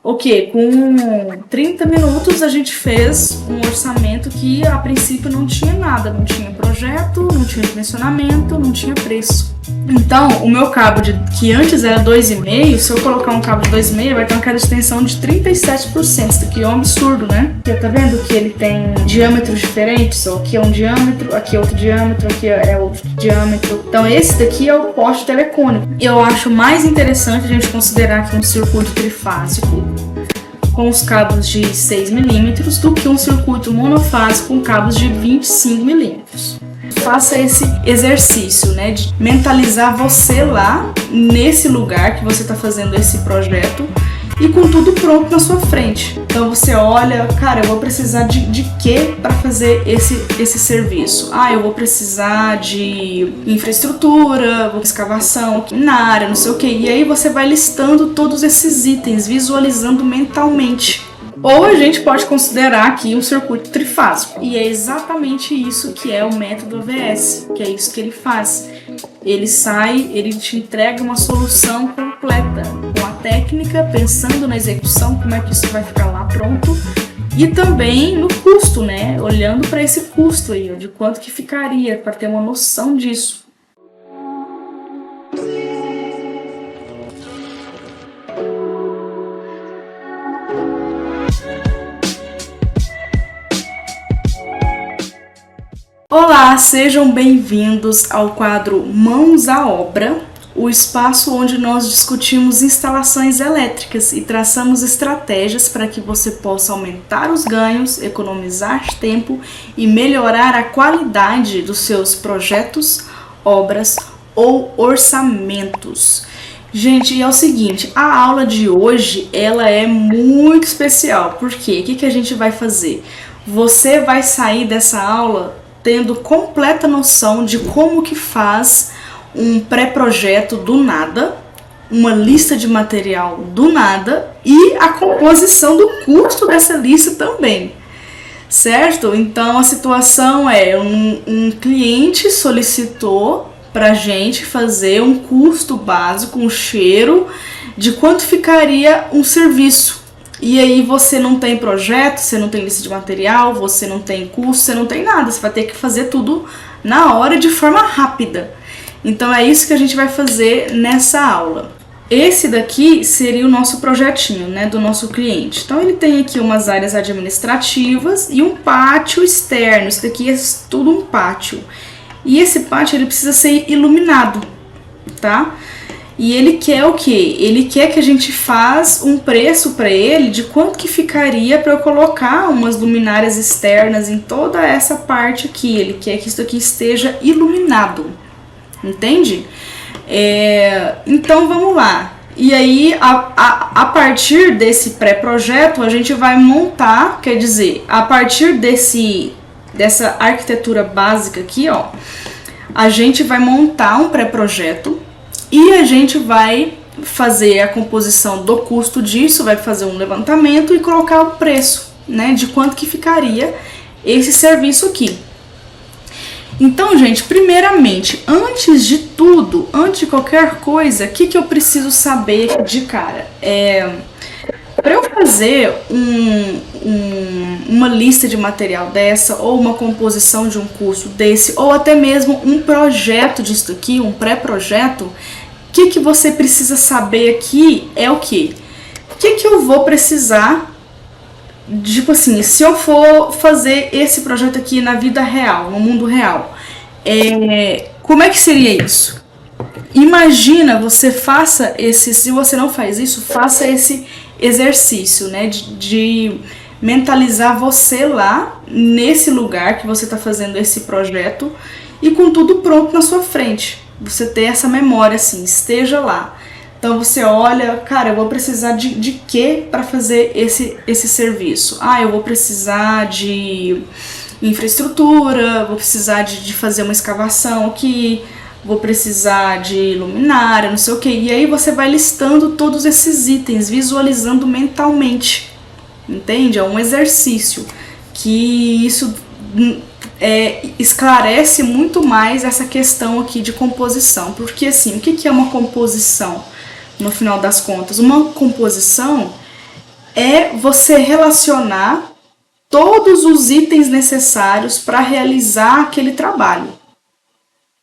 Ok, com 30 minutos a gente fez um orçamento que a princípio não tinha nada, não tinha projeto, não tinha dimensionamento, não tinha preço. Então, o meu cabo, que antes era 2,5, se eu colocar um cabo de 2,5, vai ter uma queda de extensão de 37%. Isso daqui é um absurdo, né? Porque tá vendo que ele tem diâmetros diferentes? Ó, aqui é um diâmetro, aqui é outro diâmetro, aqui é outro diâmetro. Então, esse daqui é o poste telecônico. Eu acho mais interessante a gente considerar que um circuito trifásico com os cabos de 6 milímetros do que um circuito monofásico com cabos de 25 milímetros. Faça esse exercício, né, de mentalizar você lá nesse lugar que você está fazendo esse projeto e com tudo pronto na sua frente. Então você olha, cara, eu vou precisar de quê para fazer esse serviço? Ah, eu vou precisar de infraestrutura, escavação, na área, não sei o que. E aí você vai listando todos esses itens, visualizando mentalmente. Ou a gente pode considerar aqui um circuito trifásico. E é exatamente isso que é o método AVS, que é isso que ele faz. Ele te entrega uma solução completa, com a técnica, pensando na execução, como é que isso vai ficar lá pronto. E também no custo, né? Olhando para esse custo aí, de quanto que ficaria, para ter uma noção disso. Olá, sejam bem-vindos ao quadro Mãos à Obra, o espaço onde nós discutimos instalações elétricas e traçamos estratégias para que você possa aumentar os ganhos, economizar tempo e melhorar a qualidade dos seus projetos, obras ou orçamentos. Gente, é o seguinte, a aula de hoje ela é muito especial. Por quê? O que a gente vai fazer? Você vai sair dessa aula tendo completa noção de como que faz um pré-projeto do nada, uma lista de material do nada e a composição do custo dessa lista também, certo? Então a situação é um cliente solicitou pra gente fazer um custo básico, um cheiro de quanto ficaria um serviço. E aí você não tem projeto, você não tem lista de material, você não tem custo, você não tem nada. Você vai ter que fazer tudo na hora de forma rápida. Então é isso que a gente vai fazer nessa aula. Esse daqui seria o nosso projetinho, né, do nosso cliente. Então ele tem aqui umas áreas administrativas e um pátio externo. Isso daqui é tudo um pátio. E esse pátio ele precisa ser iluminado, tá? E ele quer o quê? Ele quer que a gente faça um preço para ele de quanto que ficaria para eu colocar umas luminárias externas em toda essa parte aqui. Ele quer que isso aqui esteja iluminado, entende? Então vamos lá. E aí a partir desse pré-projeto a gente vai montar, quer dizer, a partir dessa arquitetura básica aqui, ó, a gente vai montar um pré-projeto. E a gente vai fazer a composição do custo disso, vai fazer um levantamento e colocar o preço, né, de quanto que ficaria esse serviço aqui. Então, gente, primeiramente, antes de tudo, antes de qualquer coisa, o que eu preciso saber de cara? Para eu fazer uma lista de material dessa, ou uma composição de um curso desse, ou até mesmo um projeto disso aqui, um pré-projeto, o que você precisa saber aqui é o quê? O que eu vou precisar, tipo assim, se eu for fazer esse projeto aqui na vida real, no mundo real, como é que seria isso? Imagina, se você não faz isso, faça esse exercício, né, de mentalizar você lá nesse lugar que você está fazendo esse projeto e com tudo pronto na sua frente. Você ter essa memória assim, esteja lá. Então você olha, cara, eu vou precisar de quê para fazer esse serviço? Ah, eu vou precisar de infraestrutura, vou precisar de fazer uma escavação aqui, vou precisar de luminária, não sei o que. E aí você vai listando todos esses itens, visualizando mentalmente, entende? É um exercício que isso esclarece muito mais essa questão aqui de composição. Porque assim, o que é uma composição no final das contas? Uma composição é você relacionar todos os itens necessários para realizar aquele trabalho.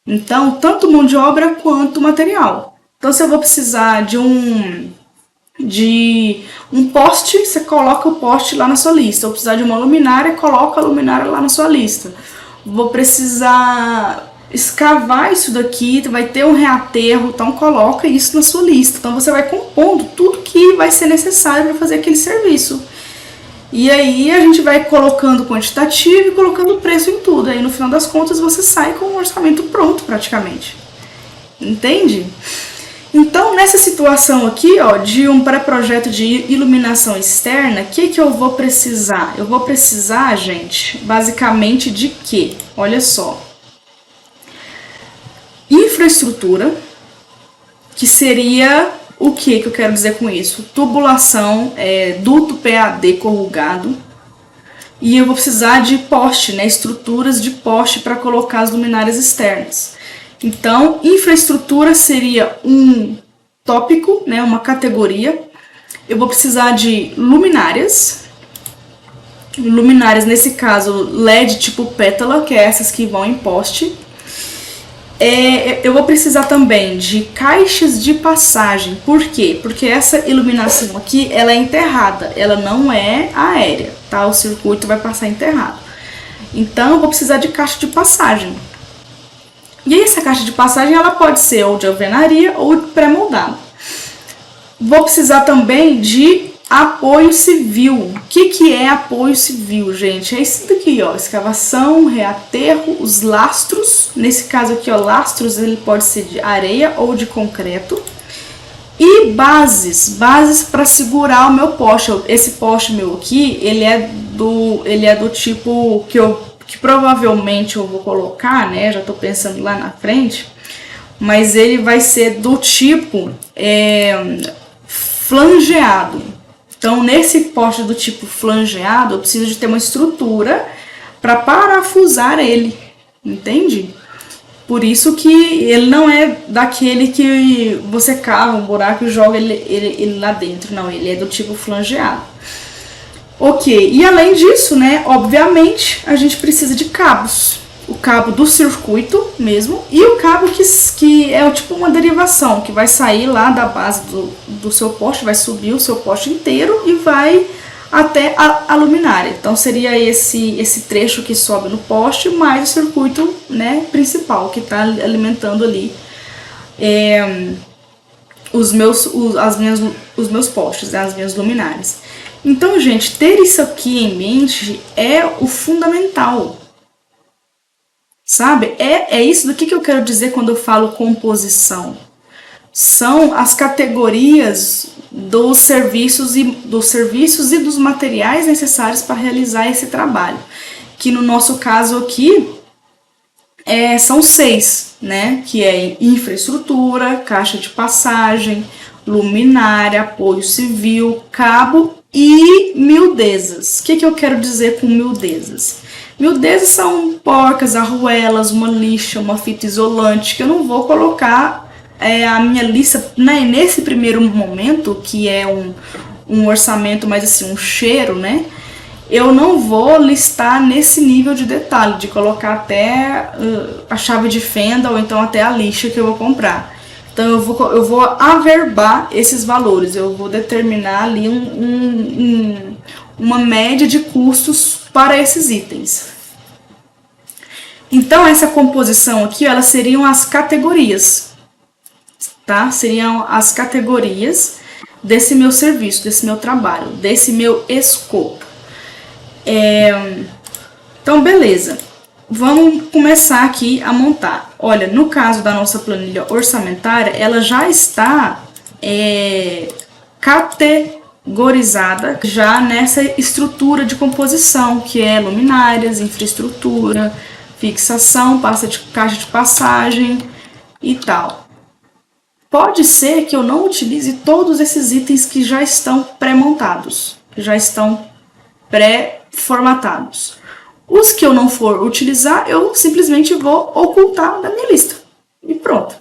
Então, tanto mão de obra quanto material. Então, se eu vou precisar de um poste, você coloca o poste lá na sua lista. Vou precisar de uma luminária, coloca a luminária lá na sua lista. Vou precisar escavar isso daqui, vai ter um reaterro, então coloca isso na sua lista. Então você vai compondo tudo que vai ser necessário para fazer aquele serviço. E aí a gente vai colocando quantitativo e colocando preço em tudo. Aí no final das contas você sai com um orçamento pronto praticamente. Entende? Então, nessa situação aqui, ó, de um pré-projeto de iluminação externa, o que eu vou precisar? Eu vou precisar, gente, basicamente de quê? Olha só. Infraestrutura, que seria o que eu quero dizer com isso? Tubulação, duto PAD corrugado. E eu vou precisar de poste, né? Estruturas de poste para colocar as luminárias externas. Então, infraestrutura seria um tópico, né, uma categoria. Eu vou precisar de luminárias. Luminárias, nesse caso, LED tipo pétala, que é essas que vão em poste. Eu vou precisar também de caixas de passagem. Por quê? Porque essa iluminação aqui, ela é enterrada, ela não é aérea, tá? O circuito vai passar enterrado. Então, eu vou precisar de caixa de passagem. E aí, essa caixa de passagem, ela pode ser ou de alvenaria ou de pré-moldado. Vou precisar também de apoio civil. O que é apoio civil, gente? É isso daqui, ó, escavação, reaterro, os lastros. Nesse caso aqui, ó, lastros, ele pode ser de areia ou de concreto. E bases para segurar o meu poste. Esse poste meu aqui, ele é do tipo que provavelmente eu vou colocar, né? Já tô pensando lá na frente, mas ele vai ser do tipo flangeado. Então, nesse poste do tipo flangeado, eu preciso de ter uma estrutura para parafusar ele, entende? Por isso que ele não é daquele que você cava um buraco e joga ele lá dentro, não, ele é do tipo flangeado. Ok, e além disso, né, obviamente, a gente precisa de cabos. O cabo do circuito mesmo e o cabo que é tipo uma derivação, que vai sair lá da base do seu poste, vai subir o seu poste inteiro e vai até a luminária. Então seria esse trecho que sobe no poste, mais o circuito, né, principal, que está alimentando ali os meus postes, né, as minhas luminárias. Então, gente, ter isso aqui em mente é o fundamental, sabe? É isso do que eu quero dizer quando eu falo composição. São as categorias dos serviços e dos materiais necessários para realizar esse trabalho. Que no nosso caso aqui são 6, né? Que é infraestrutura, caixa de passagem, luminária, apoio civil, cabo e miudezas. O que eu quero dizer com miudezas? Miudezas são porcas, arruelas, uma lixa, uma fita isolante, que eu não vou colocar a minha lista, né, nesse primeiro momento, que é um orçamento, mas assim, um cheiro, né? Eu não vou listar nesse nível de detalhe, de colocar até a chave de fenda ou então até a lixa que eu vou comprar. Então eu vou averbar esses valores, eu vou determinar ali uma média de custos para esses itens. Então essa composição aqui, elas seriam as categorias, tá? Seriam as categorias desse meu serviço, desse meu trabalho, desse meu escopo. Então beleza. Vamos começar aqui a montar. Olha, no caso da nossa planilha orçamentária, ela já está categorizada já nessa estrutura de composição, que é luminárias, infraestrutura, fixação, caixa de passagem e tal. Pode ser que eu não utilize todos esses itens que já estão pré-montados, que já estão pré-formatados. Os que eu não for utilizar, eu simplesmente vou ocultar da minha lista. E pronto.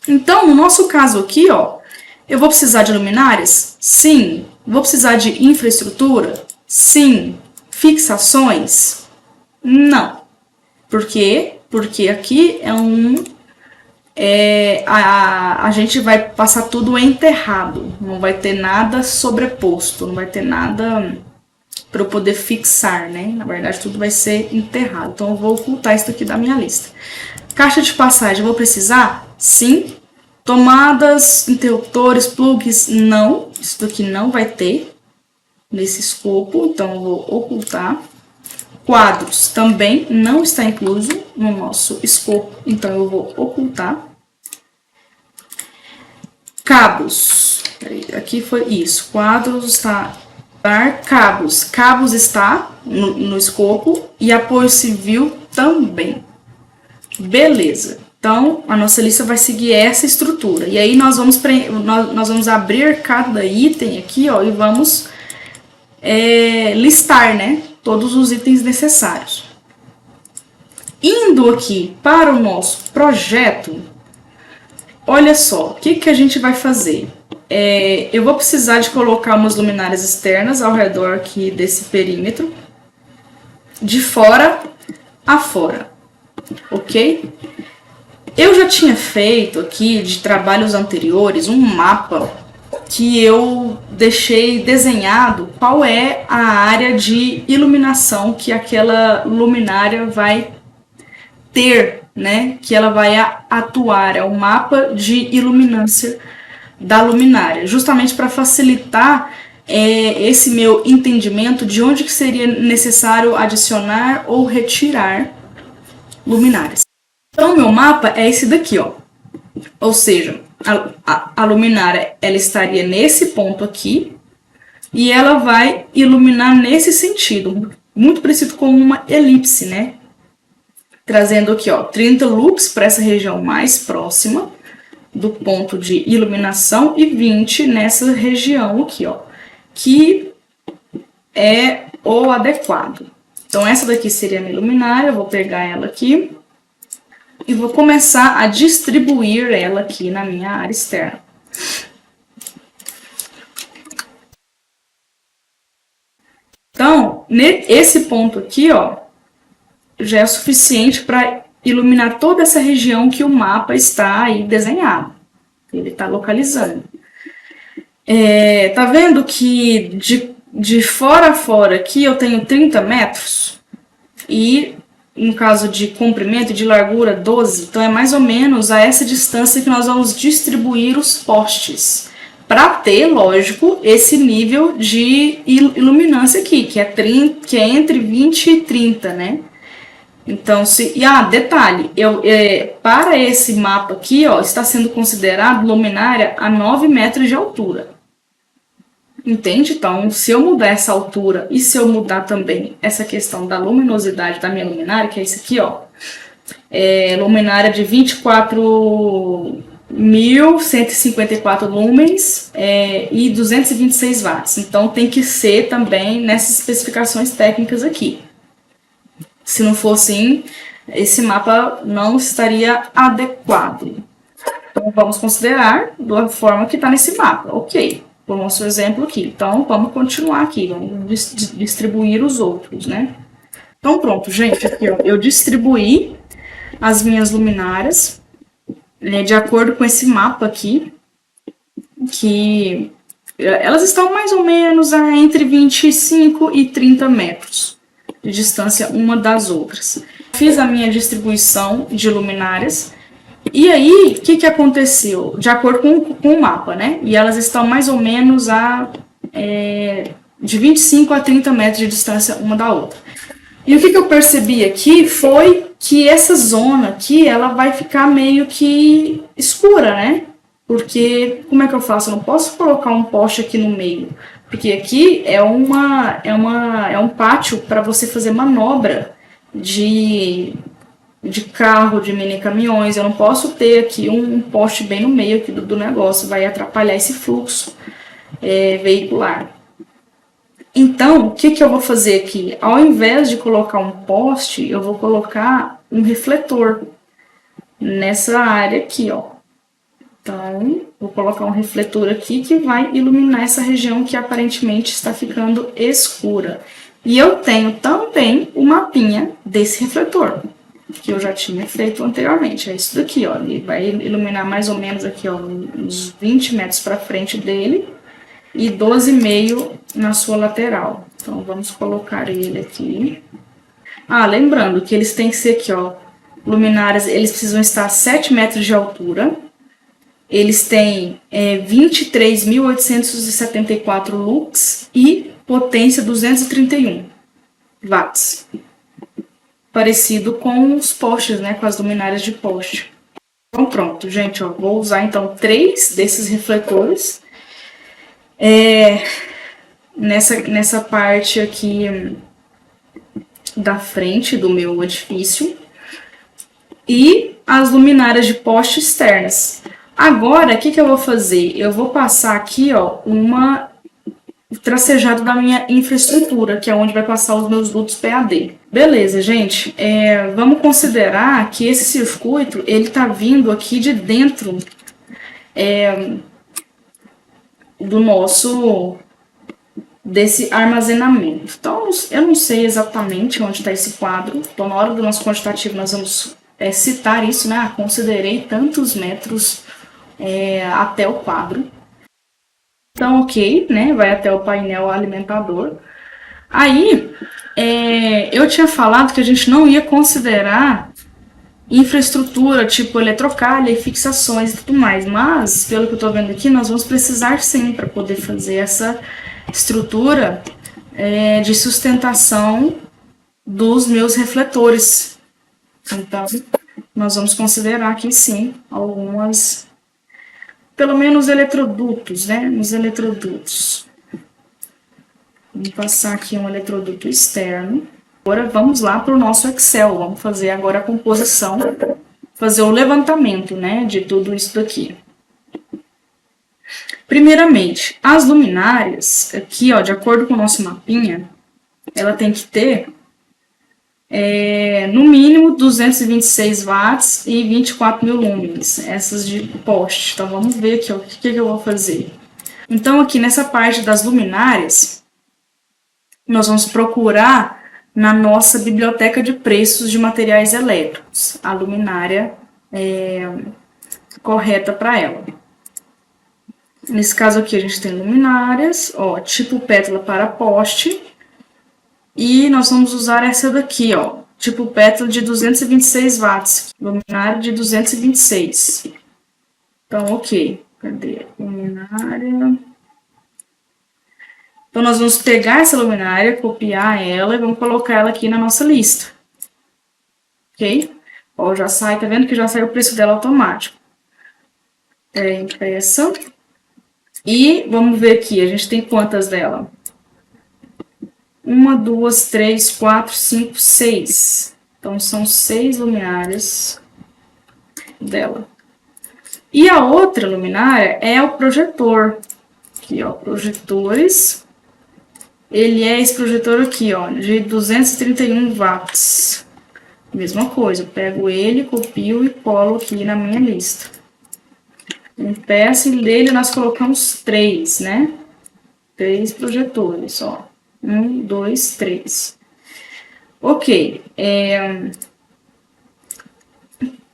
Então, no nosso caso aqui, ó, eu vou precisar de luminárias? Sim. Vou precisar de infraestrutura? Sim. Fixações? Não. Por quê? Porque aqui a gente vai passar tudo enterrado. Não vai ter nada sobreposto, não vai ter nada para eu poder fixar, né? Na verdade, tudo vai ser enterrado. Então, eu vou ocultar isso aqui da minha lista. Caixa de passagem, eu vou precisar? Sim. Tomadas, interruptores, plugs, não. Isso daqui não vai ter nesse escopo, então eu vou ocultar. Quadros também não está incluso no nosso escopo, então eu vou ocultar. Cabos, aqui foi isso, quadros está... Cabos está no escopo e apoio civil também. Beleza. Então, a nossa lista vai seguir essa estrutura. E aí, nós vamos abrir cada item aqui, ó, e vamos listar, né, todos os itens necessários. Indo aqui para o nosso projeto, olha só, o que a gente vai fazer? Eu vou precisar de colocar umas luminárias externas ao redor aqui desse perímetro, de fora a fora, ok? Eu já tinha feito aqui, de trabalhos anteriores, um mapa que eu deixei desenhado qual é a área de iluminação que aquela luminária vai ter, né? Que ela vai atuar, é o mapa de iluminância da luminária, justamente para facilitar esse meu entendimento de onde que seria necessário adicionar ou retirar luminárias. Então, meu mapa é esse daqui, ó. Ou seja, a luminária ela estaria nesse ponto aqui e ela vai iluminar nesse sentido, muito parecido com uma elipse, né? Trazendo aqui, ó, 30 lux para essa região mais próxima do ponto de iluminação e 20 nessa região aqui, ó, que é o adequado. Então, essa daqui seria a minha luminária, eu vou pegar ela aqui e vou começar a distribuir ela aqui na minha área externa. Então, esse ponto aqui, ó, já é o suficiente para iluminar toda essa região que o mapa está aí desenhado. Ele está localizando. Tá vendo que de fora a fora aqui eu tenho 30 metros? E no caso de comprimento e de largura 12, então é mais ou menos a essa distância que nós vamos distribuir os postes. Para ter, lógico, esse nível de iluminância aqui, que é entre 20 e 30, né? Então, detalhe, para esse mapa aqui, ó, está sendo considerado luminária a 9 metros de altura. Entende? Então, se eu mudar essa altura e se eu mudar também essa questão da luminosidade da minha luminária, que é isso aqui, ó, luminária de 24.154 lumens e 226 watts. Então, tem que ser também nessas especificações técnicas aqui. Se não for assim, esse mapa não estaria adequado. Então, vamos considerar da forma que está nesse mapa. Ok, o nosso exemplo aqui. Então, vamos continuar aqui, vamos distribuir os outros, né? Então, pronto, gente, aqui, ó, eu distribuí as minhas luminárias de acordo com esse mapa aqui, que elas estão mais ou menos entre 25 e 30 metros de distância uma das outras. Fiz a minha distribuição de luminárias e aí, o que aconteceu? De acordo com o mapa, né? E elas estão mais ou menos de 25 a 30 metros de distância uma da outra. E o que eu percebi aqui foi que essa zona aqui, ela vai ficar meio que escura, né? Porque, como é que eu faço? Eu não posso colocar um poste aqui no meio. Porque aqui é um pátio para você fazer manobra de carro, de mini caminhões. Eu não posso ter aqui um poste bem no meio aqui do negócio. Vai atrapalhar esse fluxo veicular. Então, o que eu vou fazer aqui? Ao invés de colocar um poste, eu vou colocar um refletor nessa área aqui, ó. Então, vou colocar um refletor aqui que vai iluminar essa região que aparentemente está ficando escura. E eu tenho também o mapinha desse refletor, que eu já tinha feito anteriormente. É isso daqui, ó. Ele vai iluminar mais ou menos aqui, ó, uns 20 metros para frente dele e 12,5 na sua lateral. Então, vamos colocar ele aqui. Ah, lembrando que eles têm que ser aqui, ó, luminárias, eles precisam estar a 7 metros de altura. Eles têm 23.874 lux e potência 231 watts. Parecido com os postes, né? Com as luminárias de poste. Então, pronto, gente, ó. Vou usar, então, 3 desses refletores. Nessa parte aqui da frente do meu edifício. E as luminárias de poste externas. Agora, o que eu vou fazer? Eu vou passar aqui, ó, tracejado da minha infraestrutura, que é onde vai passar os meus dutos PAD. Beleza, gente. Vamos considerar que esse circuito, ele tá vindo aqui de dentro desse armazenamento. Então, eu não sei exatamente onde está esse quadro. Então, na hora do nosso quantitativo, nós vamos citar isso, né? Considerei tantos metros até o quadro. Então, ok, né? Vai até o painel alimentador. Aí, eu tinha falado que a gente não ia considerar infraestrutura, tipo eletrocalha e fixações e tudo mais. Mas, pelo que eu tô vendo aqui, nós vamos precisar sim para poder fazer essa estrutura de sustentação dos meus refletores. Então, nós vamos considerar aqui sim algumas, pelo menos eletrodutos, né? Os eletrodutos. Vamos passar aqui um eletroduto externo. Agora vamos lá para o nosso Excel. Vamos fazer agora a composição, fazer o levantamento, né, de tudo isso daqui. Primeiramente, as luminárias, aqui, ó, de acordo com o nosso mapinha, ela tem que ter no mínimo 226 watts e 24 mil lumens, essas de poste. Então, vamos ver aqui, ó, o que eu vou fazer. Então, aqui nessa parte das luminárias, nós vamos procurar na nossa biblioteca de preços de materiais elétricos a luminária correta para ela. Nesse caso aqui, a gente tem luminárias, ó, tipo pétala para poste. E nós vamos usar essa daqui, ó, tipo pétala de 226 watts, luminária de 226. Então, ok. Cadê? Luminária. Então, nós vamos pegar essa luminária, copiar ela e vamos colocar ela aqui na nossa lista. Ok? Ó, já sai, tá vendo que já saiu o preço dela automático. Impressa. E vamos ver aqui, a gente tem quantas dela? 1, 2, 3, 4, 5, 6. Então, são 6 luminárias dela. E a outra luminária é o projetor. Aqui, ó, projetores. Ele é esse projetor aqui, ó, de 231 watts. Mesma coisa, eu pego ele, copio e colo aqui na minha lista. Impeço e dele nós colocamos 3, né? 3 projetores, ó. 1, 2, 3. Ok.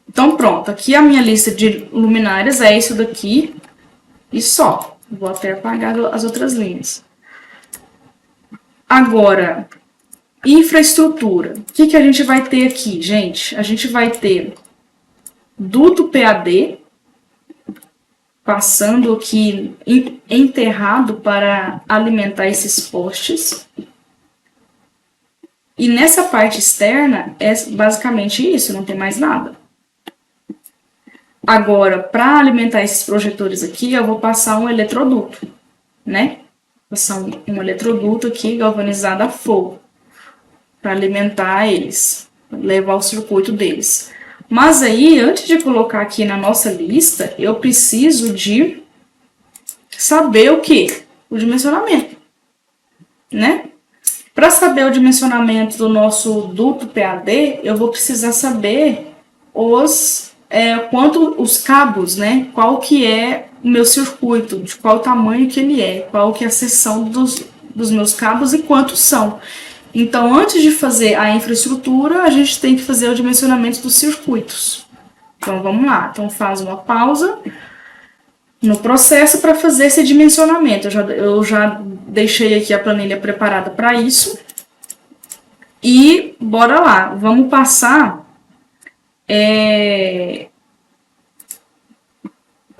Então, pronto. Aqui a minha lista de luminárias é isso daqui e só. Vou até apagar as outras linhas. Agora, infraestrutura. O que a gente vai ter aqui, gente? A gente vai ter duto PAD, passando aqui enterrado para alimentar esses postes. E nessa parte externa é basicamente isso, não tem mais nada. Agora, para alimentar esses projetores aqui, eu vou passar um eletroduto, né? Passar um eletroduto aqui galvanizado a fogo para alimentar eles, levar o circuito deles. Mas aí, antes de colocar aqui na nossa lista, eu preciso de saber o quê? O dimensionamento, né? Para saber o dimensionamento do nosso duto PAD, eu vou precisar saber os quanto os cabos, né? Qual que é o meu circuito, de qual tamanho que ele é, qual que é a seção dos meus cabos e quantos são. Então, antes de fazer a infraestrutura, a gente tem que fazer o dimensionamento dos circuitos. Então, vamos lá. Então, faz uma pausa no processo para fazer esse dimensionamento. Eu já deixei aqui a planilha preparada para isso. E bora lá. Vamos passar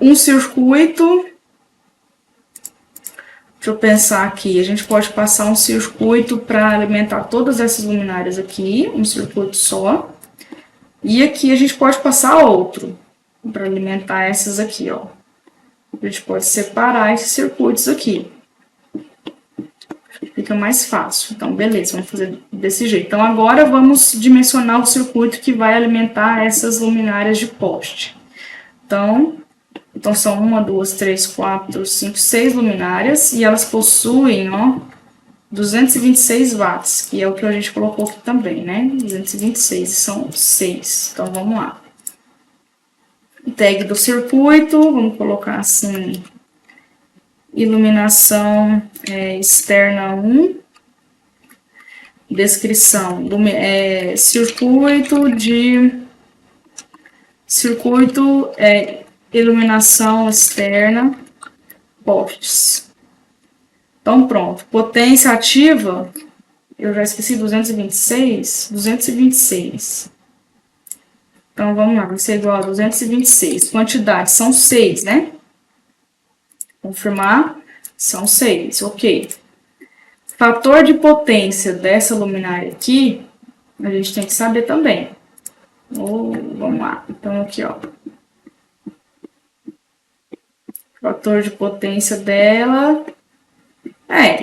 um circuito. Deixa eu pensar aqui. A gente pode passar um circuito para alimentar todas essas luminárias aqui, um circuito só. E aqui a gente pode passar outro para alimentar essas aqui, ó. A gente pode separar esses circuitos aqui. Fica mais fácil. Então, beleza, vamos fazer desse jeito. Então, agora vamos dimensionar o circuito que vai alimentar essas luminárias de poste. Então são 1, 2, 3, 4, 5, 6 luminárias e elas possuem, ó, 226 watts, que é o que a gente colocou aqui também, né? 226, são 6. Então, vamos lá. Tag do circuito, vamos colocar assim, iluminação externa 1, descrição, circuito iluminação externa, postes. Então, pronto. Potência ativa, eu já esqueci, 226. Então, vamos lá, vai ser igual a 226. Quantidade, são 6, né? Confirmar, são 6, ok. Fator de potência dessa luminária aqui, a gente tem que saber também. Vamos lá, então aqui, ó. Fator de potência dela,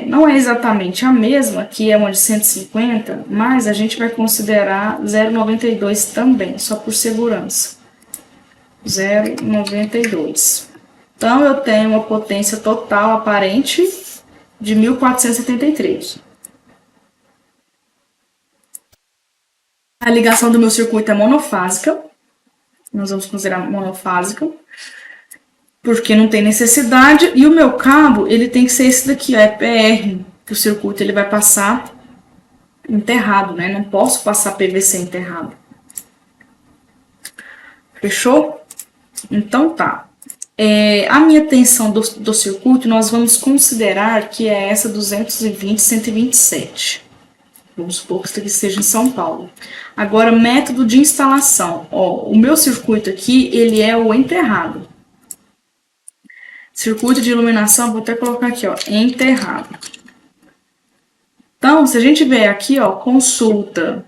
não é exatamente a mesma, que é uma de 150, mas a gente vai considerar 0,92 também, só por segurança. 0,92. Então, eu tenho uma potência total aparente de 1473. A ligação do meu circuito é monofásica. Nós vamos considerar monofásica, porque não tem necessidade. E o meu cabo, ele tem que ser esse daqui, ó, é PR, que o circuito ele vai passar enterrado, né? Não posso passar PVC enterrado. Fechou? Então, tá. A minha tensão do circuito, nós vamos considerar que é essa 220/127. Vamos supor que isso aqui seja em São Paulo. Agora, método de instalação. Ó, o meu circuito aqui, ele é o enterrado. Circuito de iluminação, vou até colocar aqui, ó, enterrado. Então, se a gente vier aqui, ó, consulta,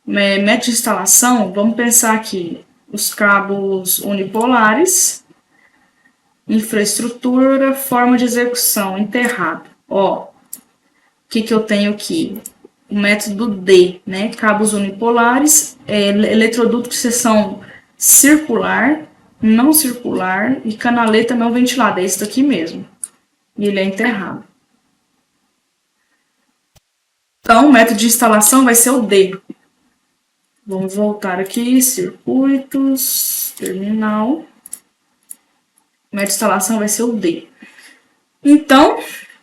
método de instalação, vamos pensar aqui, os cabos unipolares, infraestrutura, forma de execução, enterrado. Ó, o que eu tenho aqui? O método D, né? Cabos unipolares, eletroduto de seção circular, não circular e canaleta não ventilada. É esse daqui mesmo. E ele é enterrado. Então, o método de instalação vai ser o D. Vamos voltar aqui, circuitos, terminal. O método de instalação vai ser o D. Então,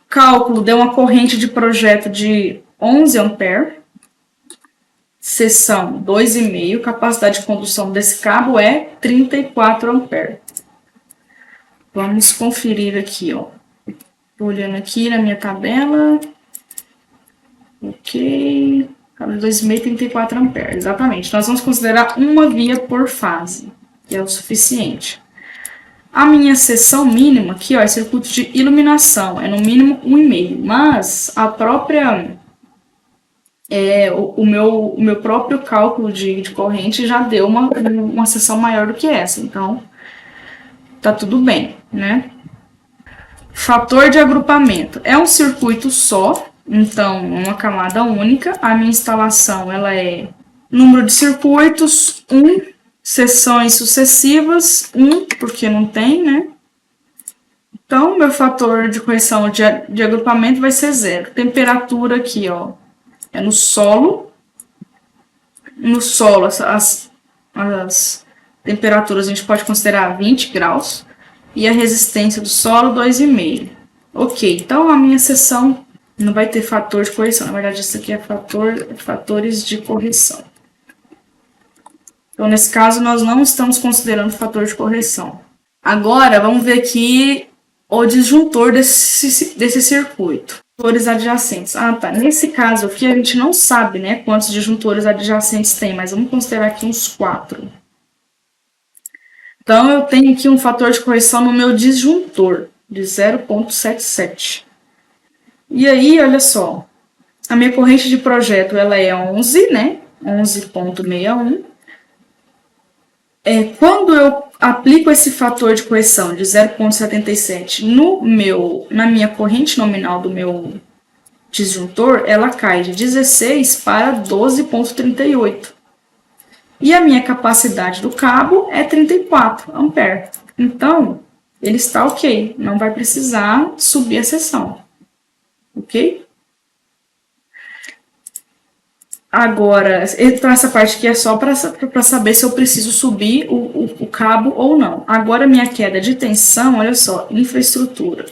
cálculo deu uma corrente de projeto de 11 ampere, seção 2,5, capacidade de condução desse cabo é 34 ampere. Vamos conferir aqui, ó. Tô olhando aqui na minha tabela. Ok. Cabo de 2,5, 34 ampere, exatamente. Nós vamos considerar uma via por fase, que é o suficiente. A minha seção mínima aqui, ó, é circuito de iluminação, é no mínimo 1,5, mas a própria, o meu próprio cálculo de corrente já deu uma seção maior do que essa, então tá tudo bem, né? Fator de agrupamento, é um circuito só, então uma camada única, a minha instalação ela é número de circuitos, 1, seções sucessivas, 1, porque não tem, né? Então, meu fator de correção de agrupamento vai ser 0. Temperatura aqui, ó, é no solo. No solo, as temperatura a gente pode considerar 20 graus. E a resistência do solo, 2,5. Ok, então a minha seção não vai ter fator de correção. Na verdade, isso aqui é fatores de correção. Então, nesse caso, nós não estamos considerando fator de correção. Agora, vamos ver aqui o disjuntor desse circuito. Disjuntores adjacentes. Ah, tá. Nesse caso aqui, a gente não sabe, né, quantos disjuntores adjacentes tem, mas vamos considerar aqui uns 4. Então, eu tenho aqui um fator de correção no meu disjuntor, de 0,77. E aí, olha só, a minha corrente de projeto, ela é 11, né? 11,61. Quando eu aplico esse fator de correção de 0,77 na minha corrente nominal do meu disjuntor, ela cai de 16 para 12,38. E a minha capacidade do cabo é 34 amperes. Então, ele está ok. Não vai precisar subir a seção. Ok? Agora, então essa parte aqui é só para saber se eu preciso subir o cabo ou não. Agora, minha queda de tensão, olha só, infraestrutura.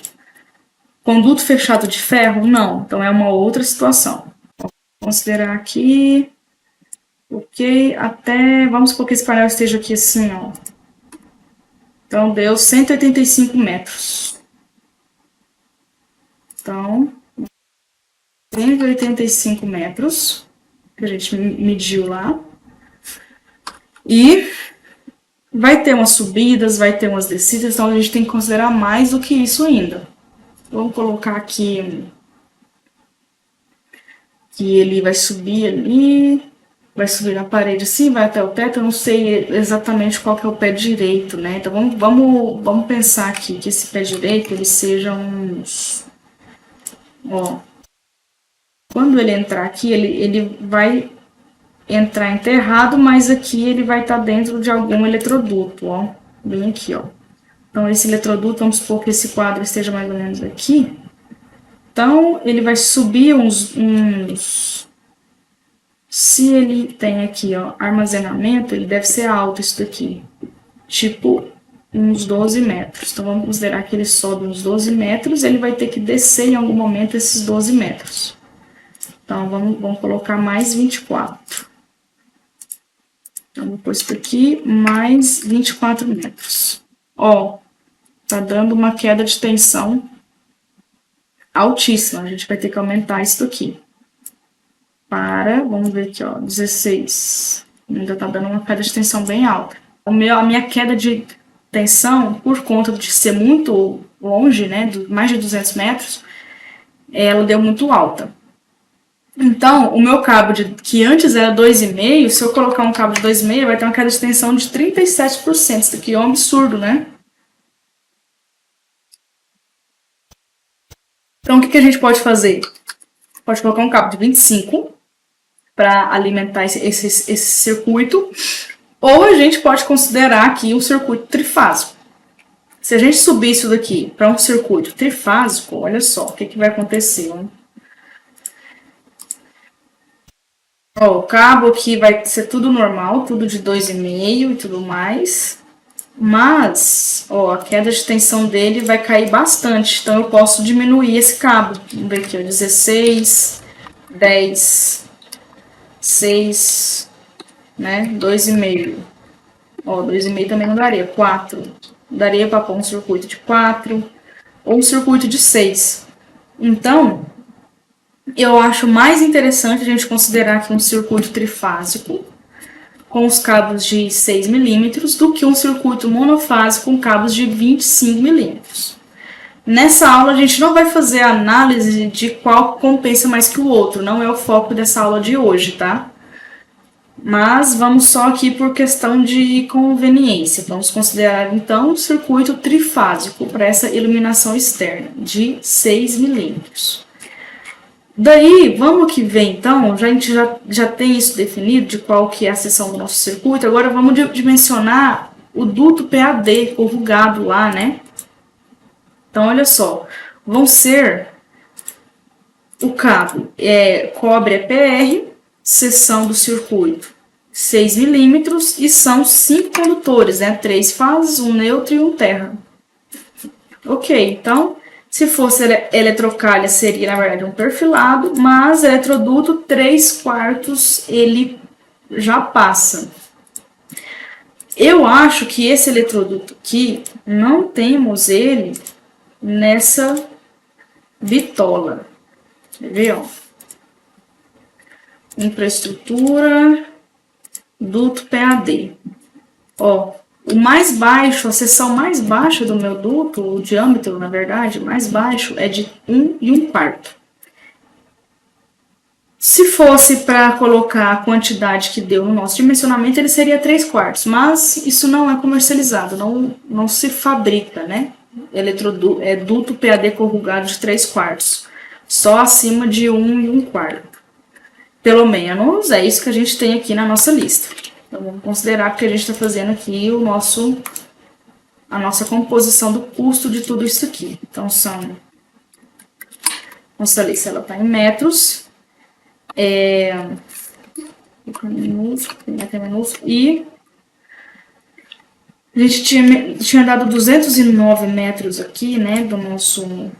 Conduto fechado de ferro? Não. Então, é uma outra situação. Vou considerar aqui... Ok, vamos supor que esse painel esteja aqui assim, ó. Então, deu 185 metros. Então, 185 metros, que a gente mediu lá. E vai ter umas subidas, vai ter umas descidas, então a gente tem que considerar mais do que isso ainda. Vamos colocar aqui que ele vai subir ali... Vai subir na parede assim, vai até o teto, eu não sei exatamente qual que é o pé direito, né? Então, vamos pensar aqui que esse pé direito, ele seja uns... Ó, quando ele entrar aqui, ele vai entrar enterrado, mas aqui ele vai estar dentro de algum eletroduto, ó. Bem aqui, ó. Então, esse eletroduto, vamos supor que esse quadro esteja mais ou menos aqui. Então, ele vai subir Se ele tem aqui, ó, armazenamento, ele deve ser alto isso daqui. Tipo, uns 12 metros. Então, vamos considerar que ele sobe uns 12 metros, ele vai ter que descer em algum momento esses 12 metros. Então, vamos colocar mais 24. Então, vou pôr isso aqui, mais 24 metros. Ó, tá dando uma queda de tensão altíssima. A gente vai ter que aumentar isso aqui. Vamos ver aqui, ó, 16. Ainda tá dando uma queda de tensão bem alta. A minha queda de tensão, por conta de ser muito longe, né, mais de 200 metros, ela deu muito alta. Então, o meu cabo, que antes era 2,5, se eu colocar um cabo de 2,5, vai ter uma queda de tensão de 37%. Isso aqui é um absurdo, né? Então, o que a gente pode fazer? Pode colocar um cabo de 25 para alimentar esse circuito, ou a gente pode considerar aqui um circuito trifásico. Se a gente subir isso daqui para um circuito trifásico, olha só o que vai acontecer. Ó, o cabo aqui vai ser tudo normal, tudo de 2,5 e tudo mais. Mas, ó, a queda de tensão dele vai cair bastante. Então, eu posso diminuir esse cabo. Vamos ver aqui, ó, 16, 10, 6, né, 2,5. Ó, 2,5 também não daria, 4. Daria para pôr um circuito de 4 ou um circuito de 6. Então, eu acho mais interessante a gente considerar aqui um circuito trifásico com os cabos de 6 milímetros do que um circuito monofásico com cabos de 25 milímetros. Nessa aula a gente não vai fazer a análise de qual compensa mais que o outro, não é o foco dessa aula de hoje, tá? Mas vamos só aqui por questão de conveniência. Vamos considerar então um circuito trifásico para essa iluminação externa de 6 milímetros. Daí, vamos que vem então, a gente já tem isso definido de qual que é a seção do nosso circuito, agora vamos dimensionar o duto PAD corrugado lá, né? Então, olha só, vão ser o cabo, cobre é PR, seção do circuito 6 milímetros e são 5 condutores, né? 3 fases, um neutro e um terra. Ok, então, se fosse eletrocalha, seria, na verdade, um perfilado, mas eletroduto 3/4 ele já passa. Eu acho que esse eletroduto aqui, não temos ele nessa bitola. Quer ver, ó? Infraestrutura, duto PAD. Ó, o mais baixo, a seção mais baixa do meu duto, o diâmetro, na verdade, mais baixo é de 1 1/4. Se fosse para colocar a quantidade que deu no nosso dimensionamento, ele seria 3/4, mas isso não é comercializado, não se fabrica, né? Duto PAD corrugado de 3/4, só acima de 1 1/4. Pelo menos é isso que a gente tem aqui na nossa lista. Então vamos considerar que a gente está fazendo aqui a nossa composição do custo de tudo isso aqui. Então nossa lista ela está em metros. E a gente tinha dado 209 metros aqui, né, do nosso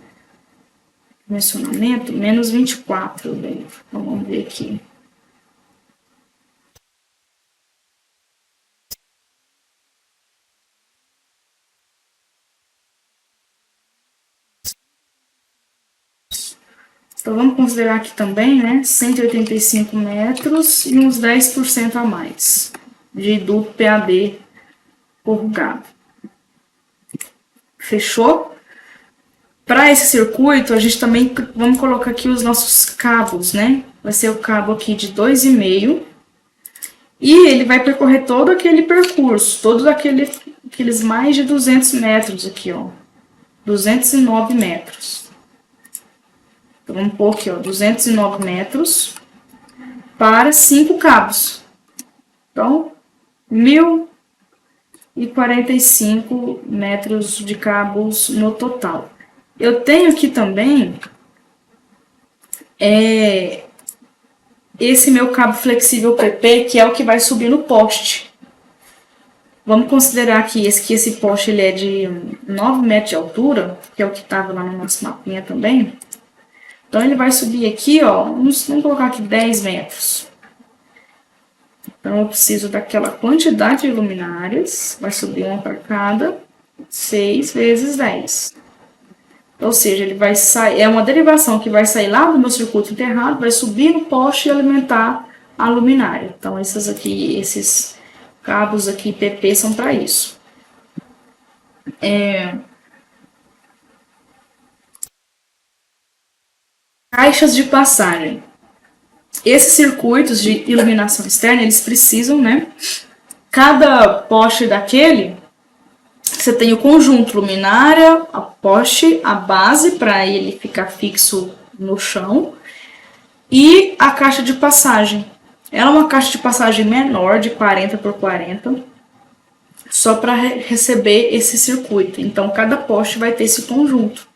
dimensionamento, menos 24, bem, então vamos ver aqui. Então, vamos considerar aqui também, né, 185 metros e uns 10% a mais de duto PAD corrugado. Fechou? Para esse circuito, a gente também vamos colocar aqui os nossos cabos, né? Vai ser o cabo aqui de 2,5 e ele vai percorrer todo aquele percurso, todos aqueles mais de 200 metros aqui, ó. 209 metros. Então, vamos pôr aqui, ó, 209 metros para 5 cabos. Então, 1.045 metros de cabos no total. Eu tenho aqui também esse meu cabo flexível PP, que é o que vai subir no poste. Vamos considerar que esse poste ele é de 9 metros de altura, que é o que estava lá no nosso mapinha também. Então, ele vai subir aqui, ó, vamos colocar aqui 10 metros. Então, eu preciso daquela quantidade de luminárias, vai subir uma para cada, 6 vezes 10. Ou seja, ele vai sair, é uma derivação que vai sair lá do meu circuito enterrado, vai subir no poste e alimentar a luminária. Então, esses cabos aqui PP são para isso. Caixas de passagem. Esses circuitos de iluminação externa, eles precisam, né? Cada poste daquele, você tem o conjunto luminária, a poste, a base para ele ficar fixo no chão e a caixa de passagem. Ela é uma caixa de passagem menor, de 40 por 40, só para receber esse circuito. Então, cada poste vai ter esse conjunto.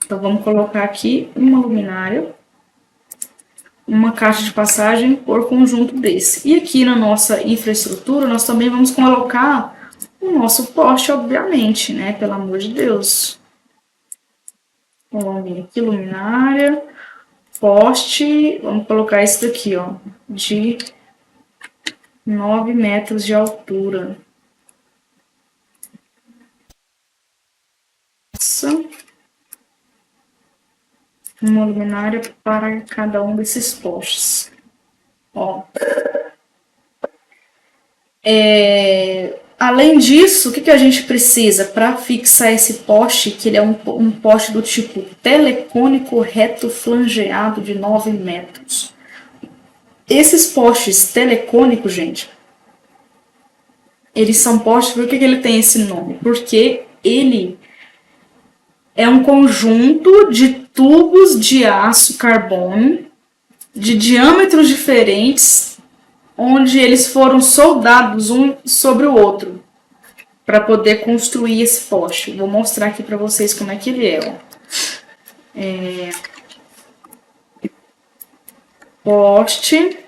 Então, vamos colocar aqui uma luminária, uma caixa de passagem por conjunto desse. E aqui na nossa infraestrutura, nós também vamos colocar o nosso poste, obviamente, né? Pelo amor de Deus. Então, vamos vir aqui, luminária, poste, vamos colocar esse daqui, ó, de 9 metros de altura. Uma luminária para cada um desses postes. Ó. Além disso, o que a gente precisa para fixar esse poste, que ele é um poste do tipo telecônico reto flangeado de 9 metros. Esses postes telecônicos, gente, eles são postes, por que ele tem esse nome? Porque ele é um conjunto de tubos de aço carbono de diâmetros diferentes, onde eles foram soldados um sobre o outro para poder construir esse poste. Vou mostrar aqui para vocês como é que ele é. Poste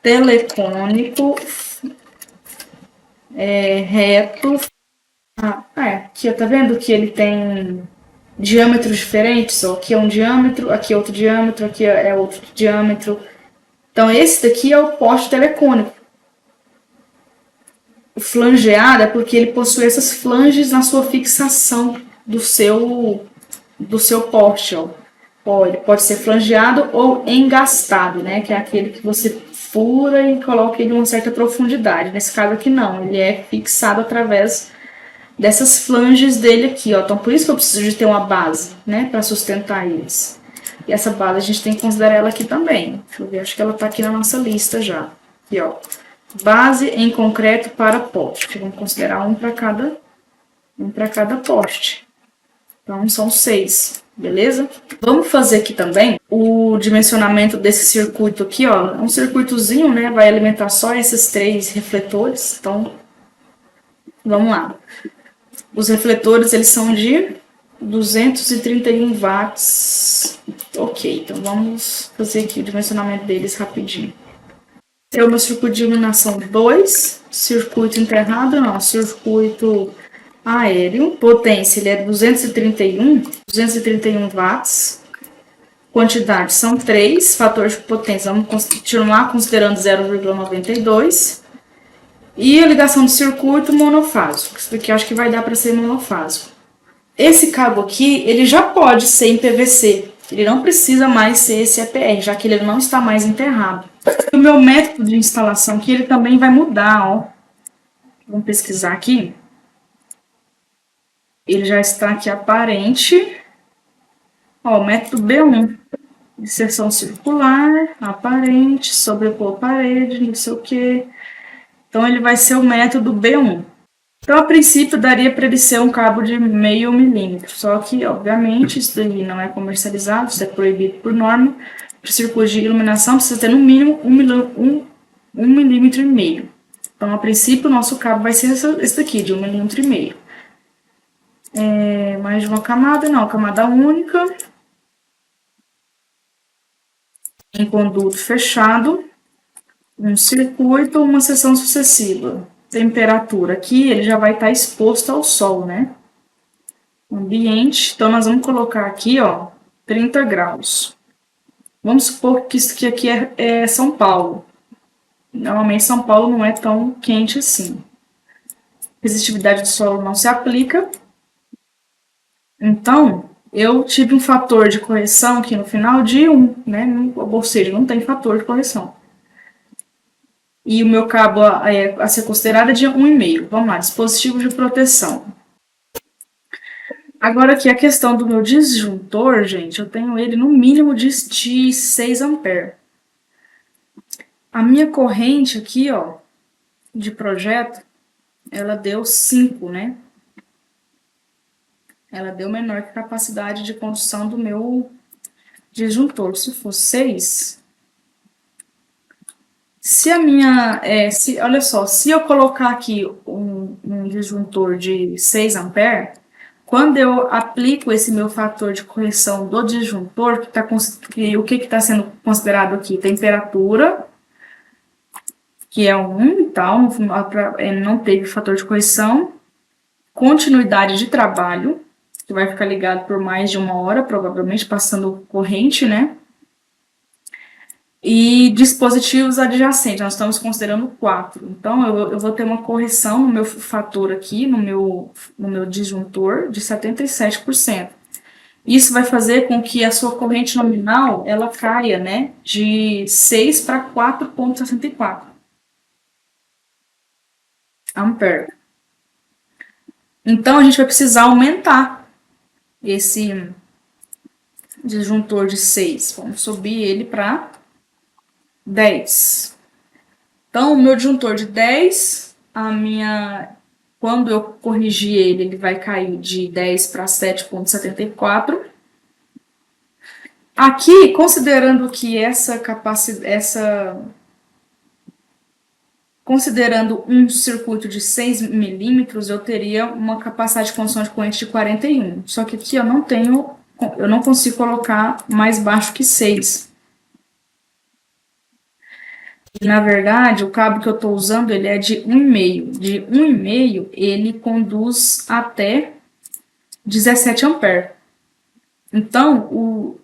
telecônico reto. Aqui, ó, tá vendo que ele tem diâmetros diferentes? Ó, aqui é um diâmetro, aqui é outro diâmetro, aqui é outro diâmetro. Então, esse daqui é o poste telecônico. O flangeado é porque ele possui essas flanges na sua fixação do seu poste, ó. Ele pode ser flangeado ou engastado, né? Que é aquele que você fura e coloca ele em uma certa profundidade. Nesse caso aqui não, ele é fixado através dessas flanges dele aqui, ó. Então por isso que eu preciso de ter uma base, né? Para sustentar eles. E essa base a gente tem que considerar ela aqui também. Deixa eu ver, acho que ela tá aqui na nossa lista já. Aqui, ó. Base em concreto para poste. Vamos considerar um para cada poste. Então, são 6, beleza? Vamos fazer aqui também o dimensionamento desse circuito aqui, ó. É um circuitozinho, né? Vai alimentar só esses 3 refletores. Então, vamos lá. Os refletores, eles são de 231 watts. Ok, então vamos fazer aqui o dimensionamento deles rapidinho. É o meu circuito de iluminação 2, circuito enterrado, não, circuito aéreo, potência ele é 231 watts, quantidade são 3, fator de potência, vamos continuar considerando 0,92, e a ligação do circuito monofásico, isso aqui eu acho que vai dar para ser monofásico. Esse cabo aqui, ele já pode ser em PVC, ele não precisa mais ser esse EPR, já que ele não está mais enterrado. O meu método de instalação aqui, ele também vai mudar, ó. Vamos pesquisar aqui. Ele já está aqui aparente. Ó, o método B1. Inserção circular, aparente, sobrepor parede, não sei o que. Então, ele vai ser o método B1. Então, a princípio, daria para ele ser um cabo de 0,5 milímetro. Só que, obviamente, isso daí não é comercializado, isso é proibido por norma. Para o circuito de iluminação, precisa ter no mínimo 1,5 milímetro. Então, a princípio, o nosso cabo vai ser esse daqui, de 1,5 milímetro. Mais de uma camada? Não, camada única. Em conduto fechado. Um circuito, uma seção sucessiva. Temperatura aqui, ele já vai estar exposto ao sol, né? Ambiente, então nós vamos colocar aqui, ó, 30 graus. Vamos supor que isso aqui é São Paulo. Normalmente São Paulo não é tão quente assim. Resistividade do solo não se aplica. Então, eu tive um fator de correção aqui no final de 1, né? Ou seja, não tem fator de correção. E o meu cabo a ser considerado é de 1,5. Vamos lá, dispositivo de proteção. Agora aqui a questão do meu disjuntor, gente, eu tenho ele no mínimo de 6 amperes. A minha corrente aqui, ó, de projeto, ela deu 5, né? Ela deu menor que a capacidade de condução do meu disjuntor. Se for 6... Se a minha, olha só, se eu colocar aqui um disjuntor de 6 amperes, quando eu aplico esse meu fator de correção do disjuntor, o que está sendo considerado aqui? Temperatura, que é 1 e tal, não teve fator de correção. Continuidade de trabalho, que vai ficar ligado por mais de 1 hora, provavelmente passando corrente, né? E dispositivos adjacentes, nós estamos considerando 4. Então, eu vou ter uma correção no meu fator aqui, no meu disjuntor, de 77%. Isso vai fazer com que a sua corrente nominal, ela caia, né, de 6 para 4,64 ampere. Então, a gente vai precisar aumentar esse disjuntor de 6. Vamos subir ele para 10. Então, o meu disjuntor de 10, quando eu corrigir ele, ele vai cair de 10 para 7,74. Aqui, considerando que considerando um circuito de 6 milímetros, eu teria uma capacidade de condução de corrente de 41. Só que aqui eu não consigo colocar mais baixo que 6. E, na verdade, o cabo que eu estou usando, ele é de 1,5. De 1,5, ele conduz até 17 amperes. Então,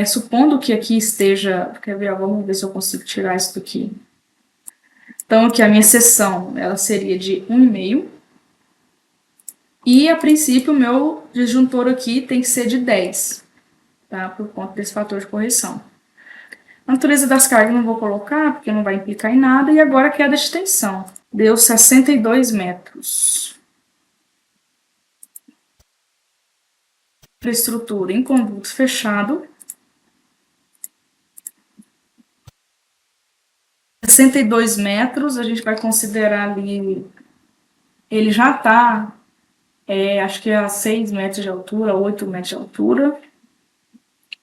supondo que aqui esteja... Quer ver? Vamos ver se eu consigo tirar isso daqui. Então, aqui a minha seção, ela seria de 1,5. E, a princípio, o meu disjuntor aqui tem que ser de 10, tá? Por conta desse fator de correção. A natureza das cargas não vou colocar, porque não vai implicar em nada. E agora a queda de tensão. Deu 62 metros. Infraestrutura em conduto fechado. 62 metros, a gente vai considerar ali... Ele já está, acho que é a 6 metros de altura, 8 metros de altura.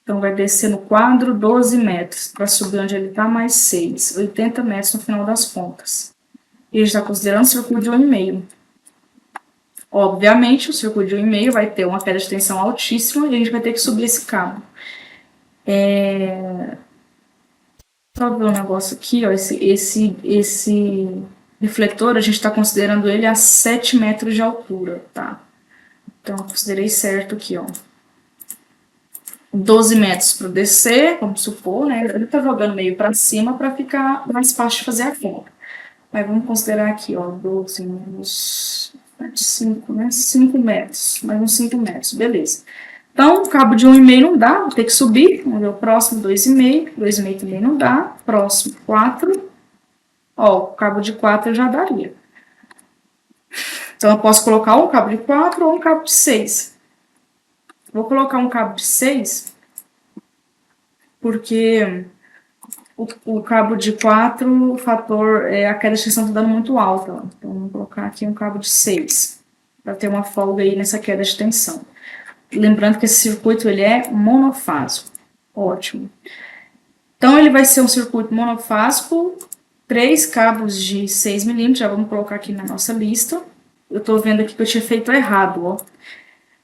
Então, vai descer no quadro 12 metros, para subir onde ele está, mais 6, 80 metros no final das pontas. E a gente está considerando o circuito de 1,5. Obviamente, o circuito de 1,5 vai ter uma queda de tensão altíssima e a gente vai ter que subir esse cabo. Só ver um negócio aqui, ó, esse refletor, a gente está considerando ele a 7 metros de altura, tá? Então, eu considerei certo aqui, ó. 12 metros para descer, vamos supor, né? Ele tá jogando meio para cima para ficar mais fácil de fazer a conta. Mas vamos considerar aqui, ó, 12 menos 5, né? 5 metros, mais uns 5 metros, beleza. Então, o cabo de 1,5 não dá, vou ter que subir. Vamos ver o próximo, 2,5. 2,5 também não dá. Próximo, 4. Ó, o cabo de 4 já daria. Então, eu posso colocar um cabo de 4 ou um cabo de 6. Vou colocar um cabo de 6, porque o cabo de 4, o fator, a queda de tensão está dando muito alta. Ó. Então, vamos colocar aqui um cabo de 6, para ter uma folga aí nessa queda de tensão. Lembrando que esse circuito ele é monofásico. Ótimo. Então, ele vai ser um circuito monofásico, 3 cabos de 6 milímetros, já vamos colocar aqui na nossa lista. Eu estou vendo aqui que eu tinha feito errado, ó.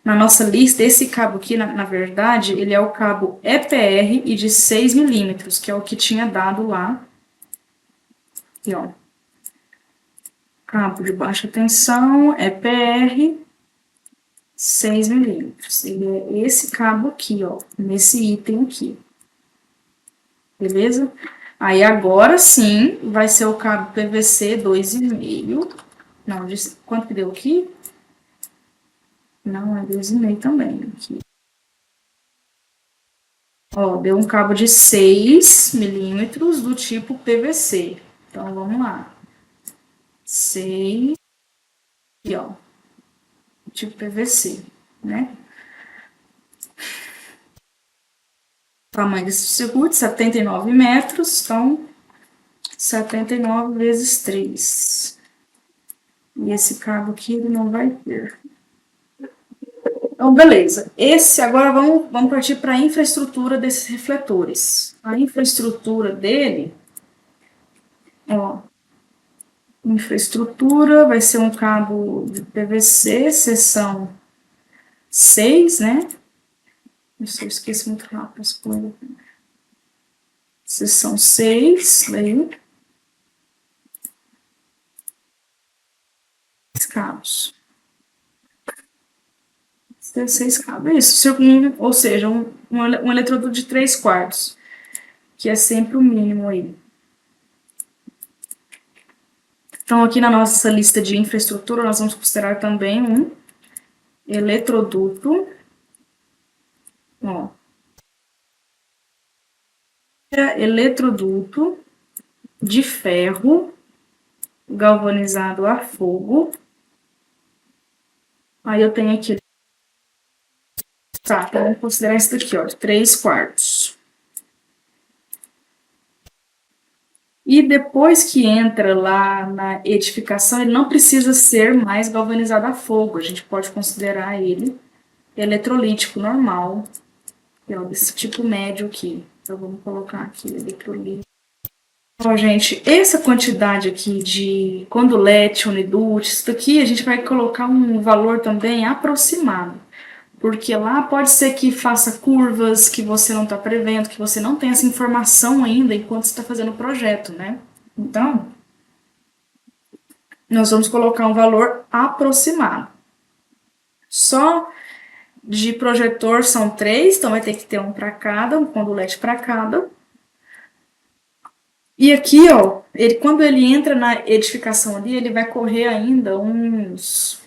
Na nossa lista, esse cabo aqui, na verdade, ele é o cabo EPR e de 6 milímetros, que é o que tinha dado lá. Aqui, ó. Cabo de baixa tensão, EPR, 6 milímetros. Ele é esse cabo aqui, ó, nesse item aqui. Beleza? Aí, agora sim, vai ser o cabo PVC 2,5. Não, quanto que deu aqui? Não, é 2,5 também. Aqui. Ó, deu um cabo de 6 milímetros do tipo PVC. Então, vamos lá. 6. Aqui, ó. Tipo PVC, né? O tamanho desse circuito, 79 metros. Então, 79 vezes 3. E esse cabo aqui, ele não vai ter. Então, beleza. Agora vamos partir para a infraestrutura desses refletores. A infraestrutura dele, ó, infraestrutura vai ser um cabo de PVC, seção 6, né? Eu esqueço muito rápido as coisas. Seção 6, daí. 6 cabos. 16 cabos, é isso, ou seja, um eletroduto de 3/4, que é sempre o mínimo aí. Então, aqui na nossa lista de infraestrutura, nós vamos considerar também um eletroduto, ó, eletroduto de ferro galvanizado a fogo. Aí eu tenho aqui, tá, então vamos considerar isso daqui, ó, de 3/4. E depois que entra lá na edificação, ele não precisa ser mais galvanizado a fogo. A gente pode considerar ele eletrolítico normal, que é desse tipo médio aqui. Então, vamos colocar aqui eletrolítico. Então, gente, essa quantidade aqui de condulete, unidute, isso daqui a gente vai colocar um valor também aproximado. Porque lá pode ser que faça curvas que você não está prevendo, que você não tem essa informação ainda enquanto você está fazendo o projeto, né? Então, nós vamos colocar um valor aproximado. Só de projetor são 3, então vai ter que ter um para cada, um condulete para cada. E aqui, ó, quando ele entra na edificação ali, ele vai correr ainda uns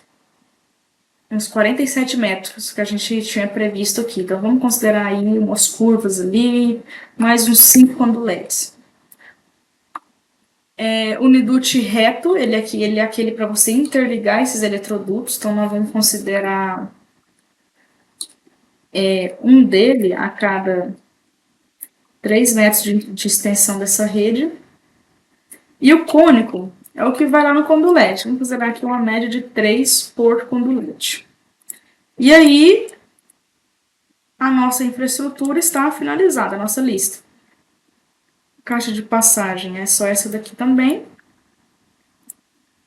47 metros que a gente tinha previsto aqui. Então, vamos considerar aí umas curvas ali, mais uns 5 conduletes. O NIDUT reto, ele é aquele para você interligar esses eletrodutos, então nós vamos considerar um dele a cada 3 metros de extensão dessa rede. E o cônico é o que vai lá no condulete. Vamos considerar aqui uma média de 3 por condulete. E aí, a nossa infraestrutura está finalizada, a nossa lista. Caixa de passagem é só essa daqui também.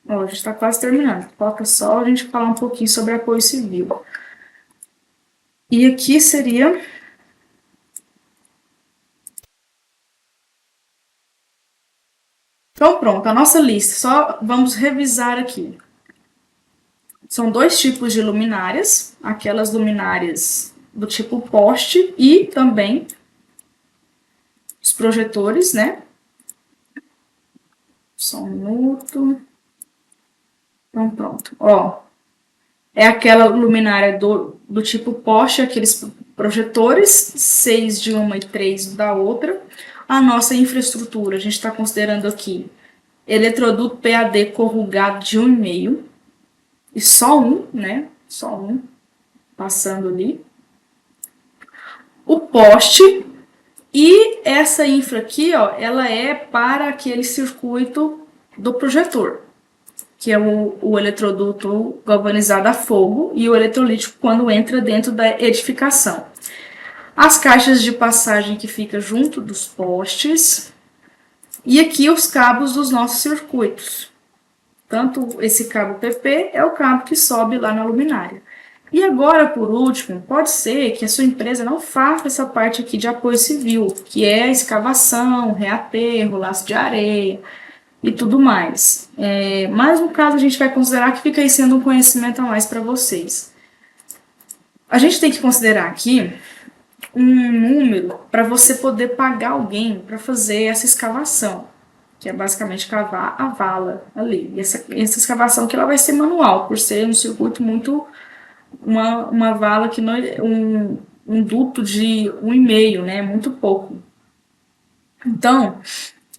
Ó, a gente está quase terminando. Falta só a gente falar um pouquinho sobre apoio civil. E aqui seria... Então, pronto, a nossa lista. Só vamos revisar aqui. São 2 tipos de luminárias. Aquelas luminárias do tipo poste e também os projetores, né? Só um minuto. Então, pronto. Ó, é aquela luminária do tipo poste, aqueles projetores, 6 de uma e 3 da outra. A nossa infraestrutura, a gente está considerando aqui eletroduto PAD corrugado de 1,5 e só um, né? Só um passando ali. O poste e essa infra aqui, ó, ela é para aquele circuito do projetor, que é o eletroduto galvanizado a fogo e o eletrolítico quando entra dentro da edificação. As caixas de passagem que fica junto dos postes e aqui os cabos dos nossos circuitos. Tanto esse cabo PP é o cabo que sobe lá na luminária. E agora, por último, pode ser que a sua empresa não faça essa parte aqui de apoio civil, que é escavação, reaterro, laço de areia e tudo mais. Mas no caso a gente vai considerar que fica aí sendo um conhecimento a mais para vocês. A gente tem que considerar aqui um número para você poder pagar alguém para fazer essa escavação, que é basicamente cavar a vala ali. E essa escavação que ela vai ser manual, por ser um circuito muito... uma vala que não um duto de 1,5, né? Muito pouco. Então,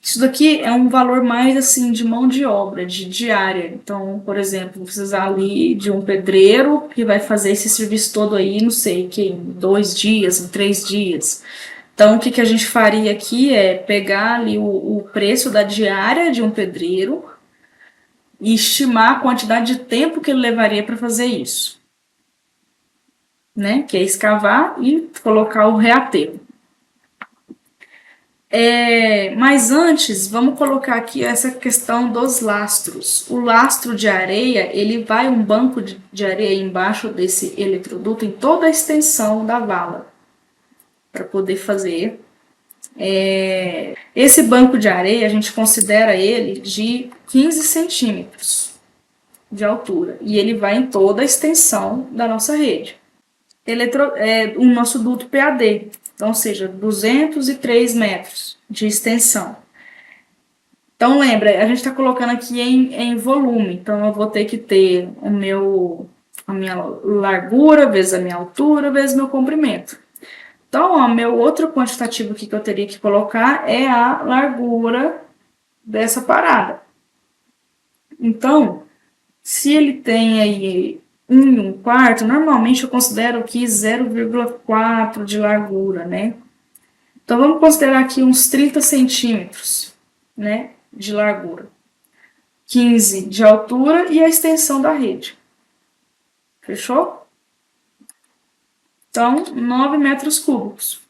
isso daqui é um valor mais assim de mão de obra, de diária. Então, por exemplo, vou precisar ali de um pedreiro que vai fazer esse serviço todo aí, não sei, que em 2 dias, em 3 dias. Então, o que a gente faria aqui é pegar ali o preço da diária de um pedreiro e estimar a quantidade de tempo que ele levaria para fazer isso, né? Que é escavar e colocar o reaterro. Mas antes, vamos colocar aqui essa questão dos lastros. O lastro de areia, ele vai um banco de areia embaixo desse eletroduto em toda a extensão da vala, para poder fazer. Esse banco de areia, a gente considera ele de 15 centímetros de altura, e ele vai em toda a extensão da nossa rede. O nosso duto PAD, então, ou seja, 203 metros de extensão. Então, lembra, a gente está colocando aqui em volume, então eu vou ter que ter a minha largura vezes a minha altura vezes meu comprimento. Então, o meu outro quantitativo aqui que eu teria que colocar é a largura dessa parada. Então, se ele tem aí 1,25, normalmente eu considero aqui 0,4 de largura, né? Então, vamos considerar aqui uns 30 centímetros, né, de largura. 15 de altura e a extensão da rede. Fechou? Então, 9 metros cúbicos.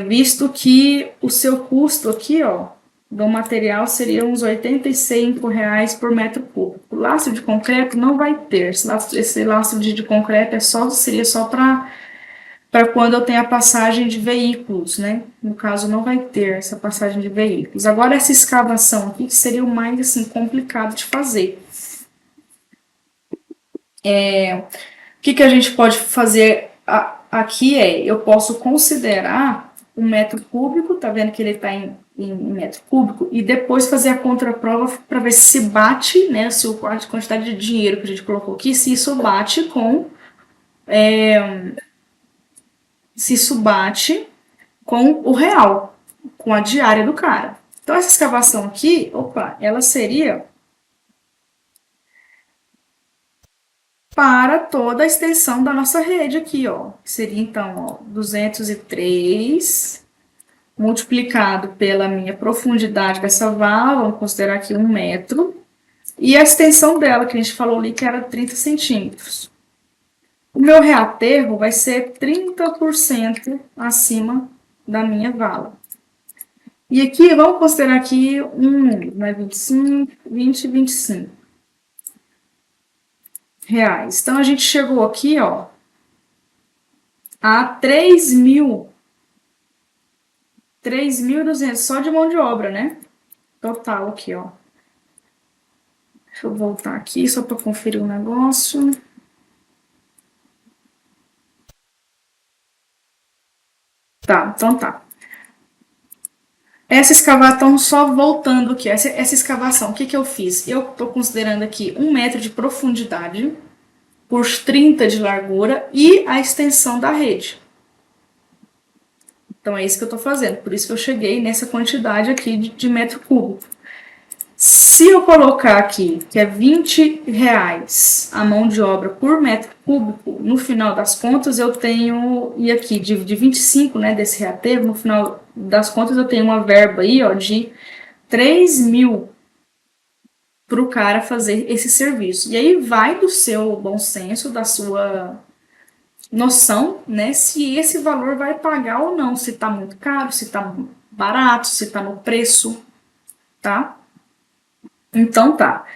Visto que o seu custo aqui, ó, do material seria uns R$ 85 por metro cúbico. lastro de concreto não vai ter. Esse lastro de concreto seria só para quando eu tenho a passagem de veículos, né? No caso, não vai ter essa passagem de veículos. Agora, essa escavação aqui, que seria o mais, assim, complicado de fazer. O que a gente pode fazer aqui eu posso considerar o metro cúbico, tá vendo que ele está em metro cúbico, e depois fazer a contraprova para ver se bate, né, se a quantidade de dinheiro que a gente colocou aqui, se isso bate com o real, com a diária do cara. Então, essa escavação aqui, ela seria para toda a extensão da nossa rede aqui, ó. Seria, então, ó, 203 multiplicado pela minha profundidade dessa vala, vamos considerar aqui 1 metro, e a extensão dela, que a gente falou ali, que era 30 centímetros. O meu reaterro vai ser 30% acima da minha vala. E aqui, vamos considerar aqui um número, né? 25, 20, 25 reais. Então, a gente chegou aqui, ó, a 3.200 só de mão de obra, né? Total aqui, ó. Deixa eu voltar aqui só para conferir um negócio. Tá, então tá. Essa escavação, só voltando aqui, essa escavação, o que eu fiz? Eu tô considerando aqui 1 metro de profundidade por 30 de largura e a extensão da rede. Então, é isso que eu tô fazendo, por isso que eu cheguei nessa quantidade aqui de metro cúbico. Se eu colocar aqui, que é 20 reais a mão de obra por metro cúbico, no final das contas eu tenho, e aqui de 25, né, desse reaterro, no final das contas eu tenho uma verba aí, ó, de 3.000 para o cara fazer esse serviço. E aí vai do seu bom senso, da sua noção, né, se esse valor vai pagar ou não, se tá muito caro, se tá barato, se tá no preço, tá? Então tá.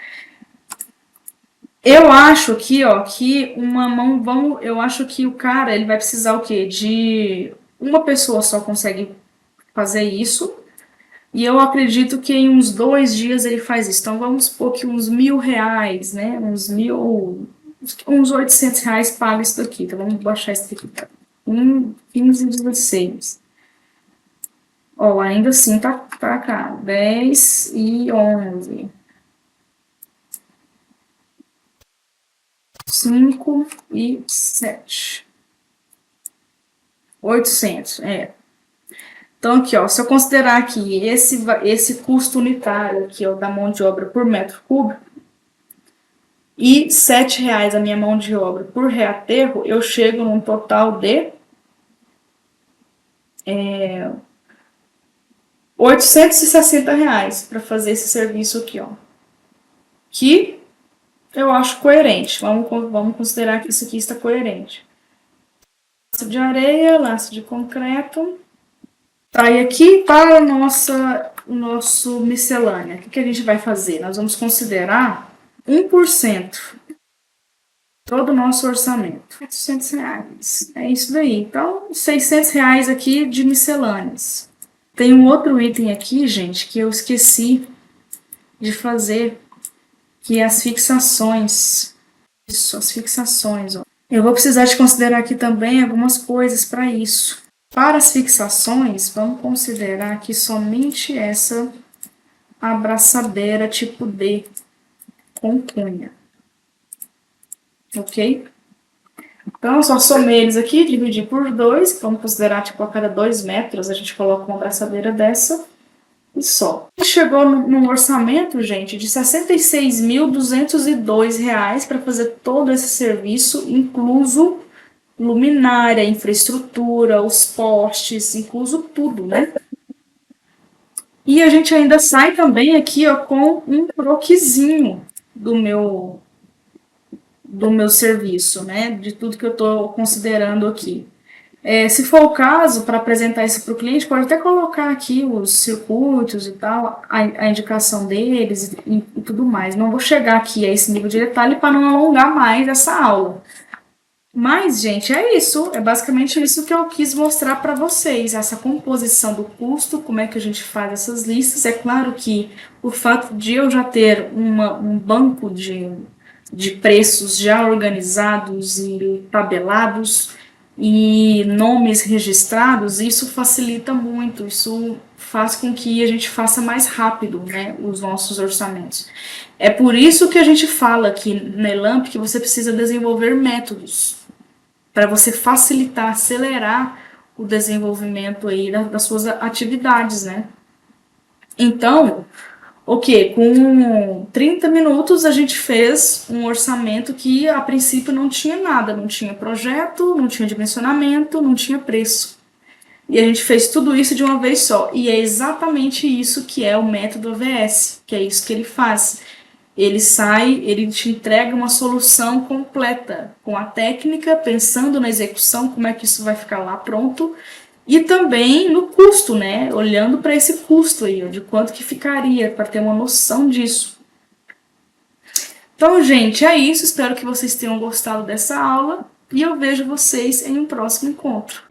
Eu acho aqui, ó, que uma mão, eu acho que o cara, ele vai precisar o quê? De uma pessoa só consegue fazer isso. E eu acredito que em uns 2 dias ele faz isso. Então vamos supor que uns R$ 1.000, né? Uns 800 reais paga isso daqui. Então vamos baixar isso aqui para 15,16. Ó, ainda assim tá caro. 10 e 11. 5 e 7. 800, Então, aqui, ó, se eu considerar aqui esse custo unitário aqui, ó, da mão de obra por metro cúbico e R$ 7 a minha mão de obra por reaterro, eu chego num total de R$ 860 para fazer esse serviço aqui, ó. Que eu acho coerente. Vamos considerar que isso aqui está coerente. Laço de areia, laço de concreto. Tá, e aqui para o nosso miscelânea, o que a gente vai fazer? Nós vamos considerar 1% todo o nosso orçamento. R$ 800. É isso daí. Então, R$ 600 aqui de miscelâneas. Tem um outro item aqui, gente, que eu esqueci de fazer, que é as fixações. Isso, as fixações, ó. Eu vou precisar de considerar aqui também algumas coisas para isso. Para as fixações, vamos considerar aqui somente essa abraçadeira tipo D com cunha. Ok? Então, eu só somei eles aqui, dividi por 2, vamos considerar tipo a cada 2 metros a gente coloca uma abraçadeira dessa e só. Chegou num orçamento, gente, de R$ 66.202 para fazer todo esse serviço, incluso luminária, infraestrutura, os postes, incluso tudo, né? E a gente ainda sai também aqui, ó, com um croquisinho do meu serviço, né? De tudo que eu tô considerando aqui. Se for o caso, para apresentar isso para o cliente, pode até colocar aqui os circuitos e tal, a indicação deles e tudo mais. Não vou chegar aqui a esse nível de detalhe para não alongar mais essa aula. Mas, gente, é isso. É basicamente isso que eu quis mostrar para vocês. Essa composição do custo, como é que a gente faz essas listas. É claro que o fato de eu já ter um banco de preços já organizados e tabelados e nomes registrados, isso facilita muito, isso faz com que a gente faça mais rápido, né, os nossos orçamentos. É por isso que a gente fala aqui na Elamp que você precisa desenvolver métodos para você facilitar, acelerar o desenvolvimento aí das suas atividades, né? Então, com 30 minutos a gente fez um orçamento que a princípio não tinha nada, não tinha projeto, não tinha dimensionamento, não tinha preço. E a gente fez tudo isso de uma vez só. E é exatamente isso que é o método AVS, que é isso que ele faz. Ele te entrega uma solução completa, com a técnica, pensando na execução, como é que isso vai ficar lá pronto, e também no custo, né? Olhando para esse custo aí, de quanto que ficaria, para ter uma noção disso. Então, gente, é isso. Espero que vocês tenham gostado dessa aula e eu vejo vocês em um próximo encontro.